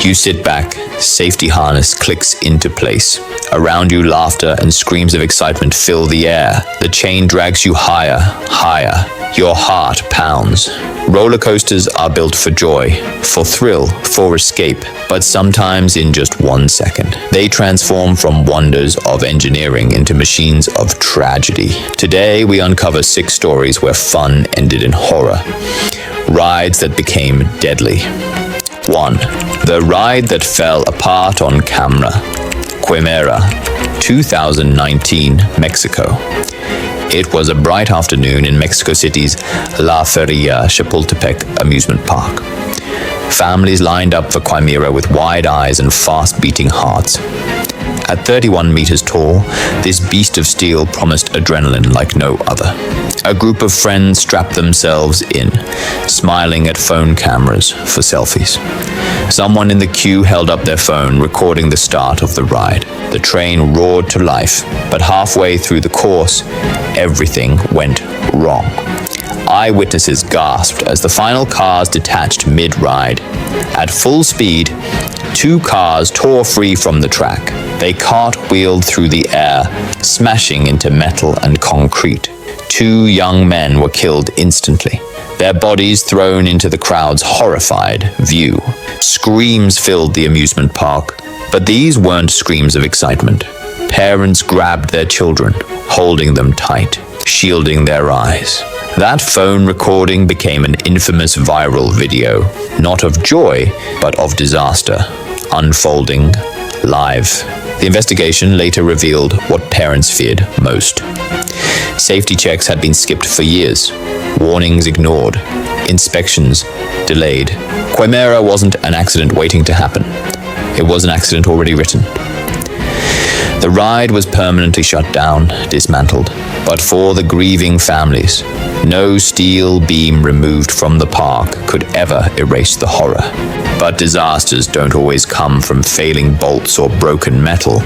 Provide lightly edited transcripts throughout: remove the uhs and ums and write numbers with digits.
You sit back, safety harness clicks into place. Around you, laughter and screams of excitement fill the air. The chain drags you higher, higher. Your heart pounds. Roller coasters are built for joy, for thrill, for escape, but sometimes in just 1 second. They transform from wonders of engineering into machines of tragedy. Today, we uncover 6 stories where fun ended in horror. Rides that became deadly. 1. The ride that fell apart on camera. Quimera, 2019, Mexico. It was a bright afternoon in Mexico City's La Feria Chapultepec amusement park. Families lined up for Quimera with wide eyes and fast-beating hearts. At 31 meters tall, this beast of steel promised adrenaline like no other. A group of friends strapped themselves in, smiling at phone cameras for selfies. Someone in the queue held up their phone, recording the start of the ride. The train roared to life, but halfway through the course, everything went wrong. Eyewitnesses gasped as the final cars detached mid-ride. At full speed, 2 cars tore free from the track. They cartwheeled through the air, smashing into metal and concrete. 2 young men were killed instantly, their bodies thrown into the crowd's horrified view. Screams filled the amusement park, but these weren't screams of excitement. Parents grabbed their children, holding them tight, shielding their eyes. That phone recording became an infamous viral video, not of joy, but of disaster, unfolding live. The investigation later revealed what parents feared most. Safety checks had been skipped for years, warnings ignored, inspections delayed. Quimera wasn't an accident waiting to happen. It was an accident already written. The ride was permanently shut down, dismantled, but for the grieving families, no steel beam removed from the park could ever erase the horror. But disasters don't always come from failing bolts or broken metal.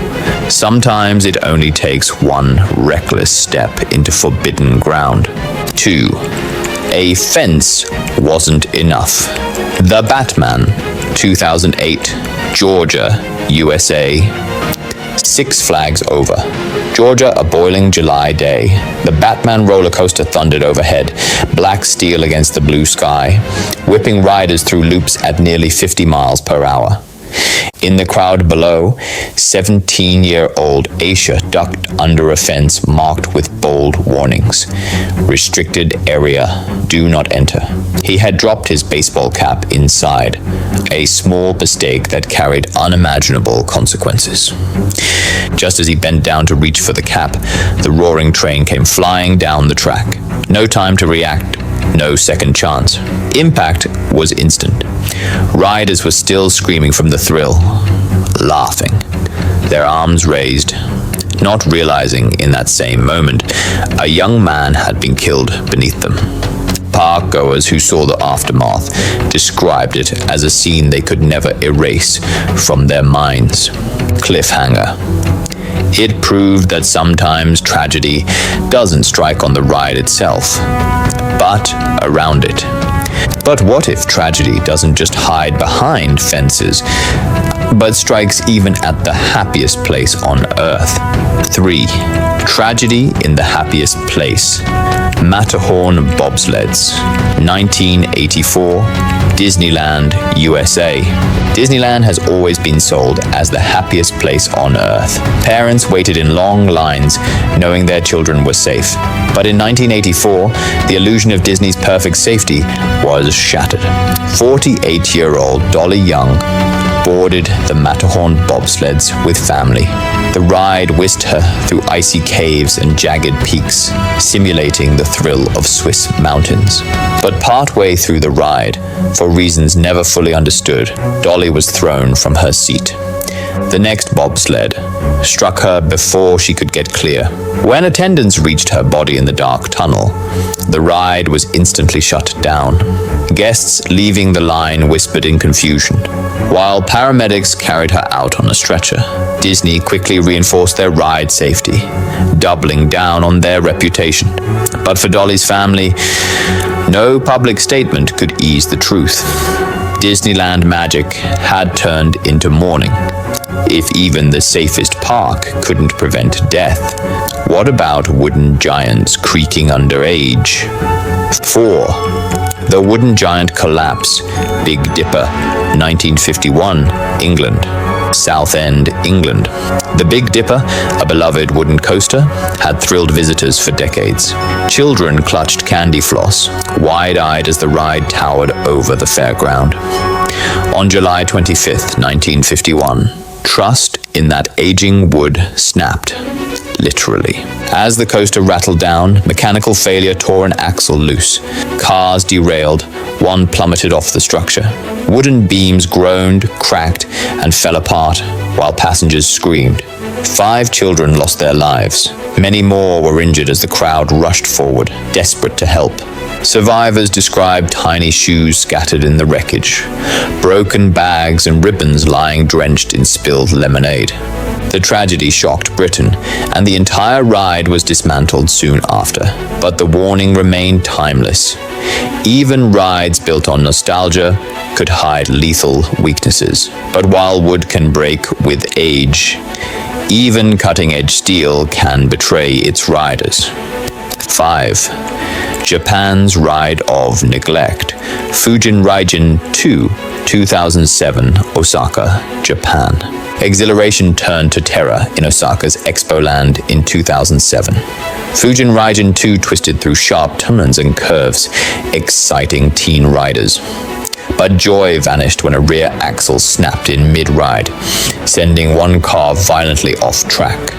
Sometimes it only takes one reckless step into forbidden ground. 2. A fence wasn't enough. The Batman, 2008, Georgia, USA. 6 flags over. Georgia, a boiling July day. The Batman roller coaster thundered overhead, black steel against the blue sky, whipping riders through loops at nearly 50 miles per hour. In the crowd below, 17-year-old Aisha ducked under a fence marked with bold warnings. Restricted area, do not enter. He had dropped his baseball cap inside, a small mistake that carried unimaginable consequences. Just as he bent down to reach for the cap, the roaring train came flying down the track. No time to react, no second chance. Impact was instant. Riders were still screaming from the thrill, laughing, their arms raised, not realizing in that same moment a young man had been killed beneath them. Park goers who saw the aftermath described it as a scene they could never erase from their minds. Cliffhanger. It proved that sometimes tragedy doesn't strike on the ride itself, but around it. But what if tragedy doesn't just hide behind fences, but strikes even at the happiest place on earth? 3. Tragedy in the happiest place. Matterhorn Bobsleds, 1984, Disneyland, USA. Disneyland has always been sold as the happiest place on earth. Parents waited in long lines knowing their children were safe. But in 1984, the illusion of Disney's perfect safety was shattered. 48-year-old Dolly Young boarded the Matterhorn bobsleds with family. The ride whisked her through icy caves and jagged peaks, simulating the thrill of Swiss mountains. But partway through the ride, for reasons never fully understood, Dolly was thrown from her seat. The next bobsled struck her before she could get clear. When attendants reached her body in the dark tunnel, the ride was instantly shut down. Guests leaving the line whispered in confusion, while paramedics carried her out on a stretcher. Disney quickly reinforced their ride safety, doubling down on their reputation. But for Dolly's family, no public statement could ease the truth. Disneyland magic had turned into mourning. If even the safest park couldn't prevent death, what about wooden giants creaking under age? 4. The wooden giant collapse, Big Dipper, 1951, England. Southend, England. The Big Dipper, a beloved wooden coaster, had thrilled visitors for decades. Children clutched candy floss, wide-eyed as the ride towered over the fairground. On July 25th, 1951, trust in that aging wood snapped, literally. As the coaster rattled down, mechanical failure tore an axle loose. Cars derailed, one plummeted off the structure. Wooden beams groaned, cracked, and fell apart, while passengers screamed. 5 children lost their lives. Many more were injured as the crowd rushed forward, desperate to help. Survivors described tiny shoes scattered in the wreckage, broken bags and ribbons lying drenched in spilled lemonade. The tragedy shocked Britain, and the entire ride was dismantled soon after. But the warning remained timeless. Even rides built on nostalgia could hide lethal weaknesses. But while wood can break with age, even cutting-edge steel can betray its riders. 5. Japan's Ride of Neglect. Fujin Raijin 2, 2007, Osaka, Japan. Exhilaration turned to terror in Osaka's Expoland in 2007. Fujin Raijin 2 twisted through sharp turns and curves, exciting teen riders. But joy vanished when a rear axle snapped in mid-ride, sending one car violently off track.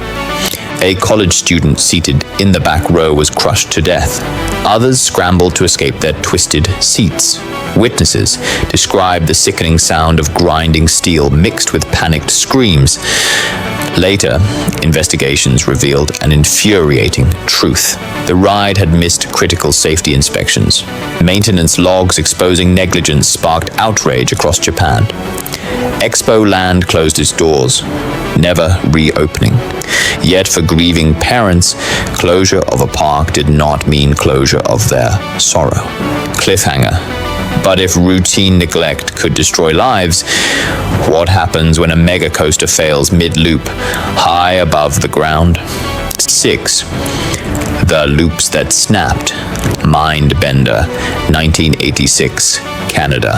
A college student seated in the back row was crushed to death. Others scrambled to escape their twisted seats. Witnesses described the sickening sound of grinding steel mixed with panicked screams. Later, investigations revealed an infuriating truth. The ride had missed critical safety inspections. Maintenance logs exposing negligence sparked outrage across Japan. Expoland closed its doors, never reopening. Yet for grieving parents, closure of a park did not mean closure of their sorrow. Cliffhanger. But if routine neglect could destroy lives, what happens when a mega coaster fails mid-loop, high above the ground? 6. The Loops That Snapped. Mindbender, 1986, Canada.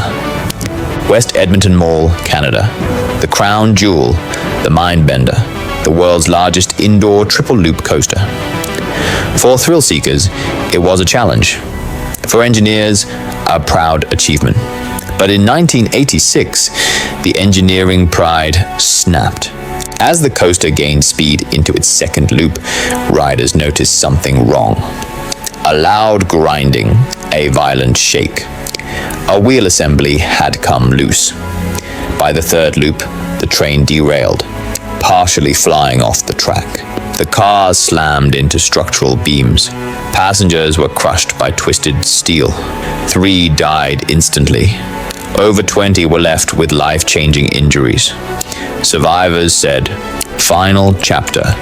West Edmonton Mall, Canada. The crown jewel, the Mindbender, the world's largest indoor triple-loop coaster. For thrill seekers, it was a challenge. For engineers, a proud achievement. But in 1986, the engineering pride snapped. As the coaster gained speed into its second loop, riders noticed something wrong. A loud grinding, a violent shake. A wheel assembly had come loose. By the third loop, the train derailed, partially flying off the track. The cars slammed into structural beams. Passengers were crushed by twisted steel. 3 died instantly. Over 20 were left with life-changing injuries. Survivors said, "Final chapter.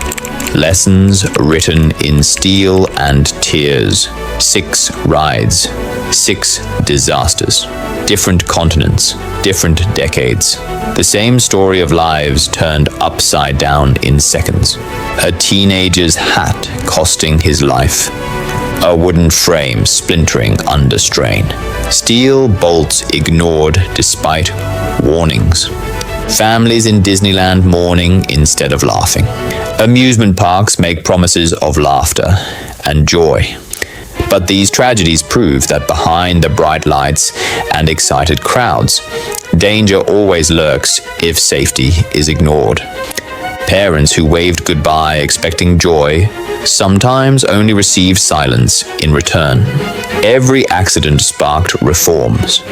Lessons written in steel and tears. 6 rides. 6 disasters. Different continents. Different decades. The same story of lives turned upside down in seconds. A teenager's hat costing his life. A wooden frame splintering under strain. Steel bolts ignored despite warnings. Families in Disneyland mourning instead of laughing. Amusement parks make promises of laughter and joy. But these tragedies prove that behind the bright lights and excited crowds, danger always lurks if safety is ignored. Parents who waved goodbye expecting joy sometimes only receive silence in return. Every accident sparked reforms.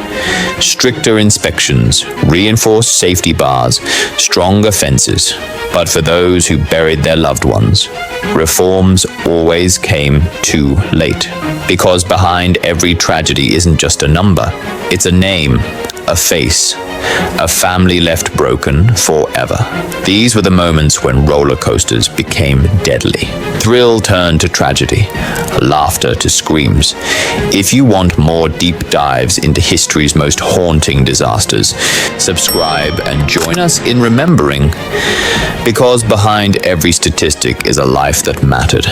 Stricter inspections, reinforced safety bars, stronger fences. But for those who buried their loved ones, reforms always came too late. Because behind every tragedy isn't just a number, it's a name, a face, A family left broken forever. These were the moments when roller coasters became deadly. Thrill turned to tragedy, laughter to screams. If you want more deep dives into history's most haunting disasters, subscribe and join us in remembering, because behind every statistic is a life that mattered.